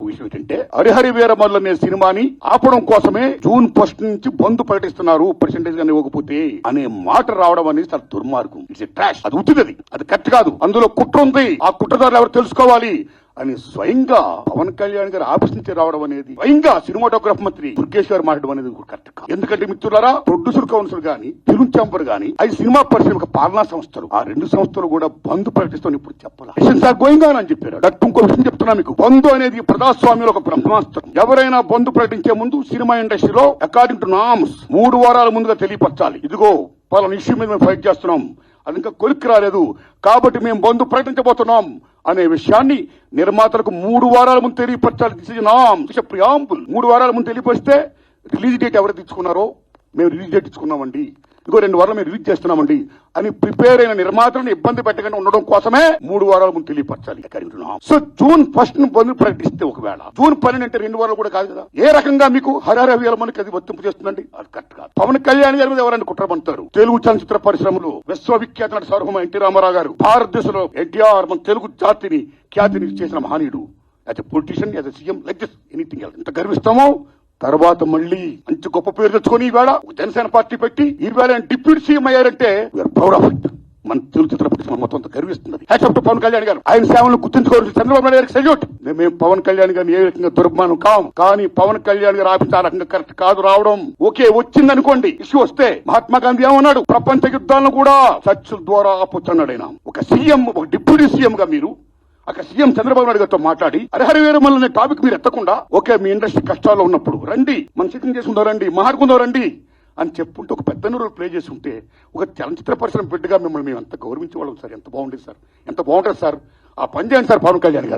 విషయం ఏంటంటే హరిహరి వీరమల్లు అనే సినిమాని ఆపడం కోసమే June 1 నుంచి బంద్ ప్రకటిస్తున్నారు పర్సెంటేజ్ గానీ ఇవ్వకపోతే అనే మాట రావడం అనేది చాలా దుర్మార్గం. It's a trash. అది ఉత్తిది, అది కరెక్ట్ కాదు. అందులో కుట్ర ఉంది. ఆ కుట్రదారులు ఎవరు తెలుసుకోవాలి అని స్వయంగా పవన్ కళ్యాణ్ గారు ఆఫీస్ నుంచి రావడం అనేది, స్వయంగా సినిమాటోగ్రఫీ మంత్రి దుర్గేష్ గారు మాట్లాడడం అనేది కరెక్ట్ కాదు. ఎందుకంటే మిత్రులారా, ప్రొడ్యూసర్ కౌన్సిల్ గానీ, ఫిల్మ్ ఛాంబర్ గానీ, అది సినిమా పరిశ్రమ పాలనా సంస్థలు, ఆ రెండు సంస్థలు కూడా బంద్ ప్రకటిస్తామని ఇప్పుడు చెప్పాలి. గోయింగ్ ఆన్ అని చెప్పారు. దట్ ఇంకో విషయం చెప్తున్నా మీకు. బంద్ అనేది ప్రజాస్వామ్యంలో ఒక బ్రహ్మాస్త్రం. ఎవరైనా బంద్ ప్రకటించే ముందు సినిమా ఇండస్ట్రీలో అకార్డింగ్ టు నామ్స్ 3 వారాల ముందుగా తెలియపరచాలి. ఇదిగో పలానా ఇష్యూ మీద మేము ఫైట్ చేస్తున్నాం, అది ఇంకా కొలిక్కి రాలేదు కాబట్టి మేము బంద్ ప్రకటించబోతున్నాం అనే విషయాన్ని నిర్మాతలకు 3 వారాల ముందు తెలియపరచాలి. దిస్ ఇస్ నామ్, దిస్ ఇస్ ప్రియాంబుల్. 3 వారాల ముందు తెలియపరిస్తే రిలీజ్ డేట్ ఎవరు తెచ్చుకున్నారో, మేము రిలీజ్ డేట్ ఇచ్చుకున్నామండి, ఇంకో 2 వారాలు మేము రిలీజ్ చేస్తున్నామండి అని ప్రిపేర్ అయిన నిర్మాతలను ఇబ్బంది పెట్టకుండా ఉండడం కోసమే 3 వారాల ముందు తెలియపరచాలి. సో June 1 బంద్ ప్రకటిస్తే, ఒకవేళ June 12 అంటే 2 వారాలు కూడా కాదు కదా. ఏ రకంగా మీకు హరిహర వీరమల్లుకి అది వర్తింపు చేస్తుందండి? అది కరెక్ట్ కాదు. పవన్ కళ్యాణ్ గారి మీద ఎవరైనా కుట్ర పంటారు. తెలుగు చలనచిత్ర పరిశ్రమలో విశ్వవిఖ్యాత నట సార్వభౌమ ఎన్టీ రామారావు గారు, భారతదేశంలో ఎన్టీఆర్ మన తెలుగు జాతిని ఖ్యాతిని చేసిన మహనీయుడు. As a politician, as a CM, like this anything else. ఎంత గర్విస్తామో. తర్వాత మళ్ళీ మంచి గొప్ప పేరు తెచ్చుకొని ఈవేళ జనసేన పార్టీ పెట్టి ఈవేళ డిప్యూటీ సీఎం అయ్యారంటే వీఆర్ ప్రౌడ్ ఆఫ్ ఇట్. మన తెలుగు చిత్ర పరిశ్రమ మొత్తం గర్విస్తున్నది. హ్యాట్స్ పవన్ కళ్యాణ్ గారు. ఆయన సేవలను గుర్తించుకోవాల్సిన చంద్రబాబు నాయుడు గారికి సెల్యూట్. మేము పవన్ కళ్యాణ్ గారిని ఏ రకంగా దుర్మానం కాం, కానీ పవన్ కళ్యాణ్ గారు ఆఫీస్ ఆ రకంగా కరెక్ట్ కాదు రావడం. ఓకే, వచ్చిందనుకోండి, ఇష్యూ వస్తే మహాత్మా గాంధీ ఏమన్నాడు? ప్రపంచ యుద్ధాలను కూడా చర్చల ద్వారా ఆపొచ్చన్నాడు ఆయన. ఒక సీఎం, ఒక డిప్యూటీ సీఎం గా మీరు అక్కడ సీఎం చంద్రబాబు నాయుడు గారితో మాట్లాడి హరిహర వీరమల్లు అనే టాపిక్ మీరు ఎత్తకుండా, ఓకే మీ ఇండస్ట్రీ కష్టాల్లో ఉన్నప్పుడు రండి, మన సిట్టింగ్ చేసుకుందాం రండి, మాట్లాడుకుందాం రండి అని చెప్పుంటే, ఒక పెద్ద రోల్ ప్లే చేసి ఉంటే, ఒక చలనచిత్ర పరిశ్రమ బిడ్డగా మిమ్మల్ని మేము ఎంత గౌరవించేవాళ్ళం సార్. ఎంత బాగుండేది సార్, ఎంత బాగుంటుంది సార్. ఆ పని చేయండి సార్ పవన్ కళ్యాణ్ గారు.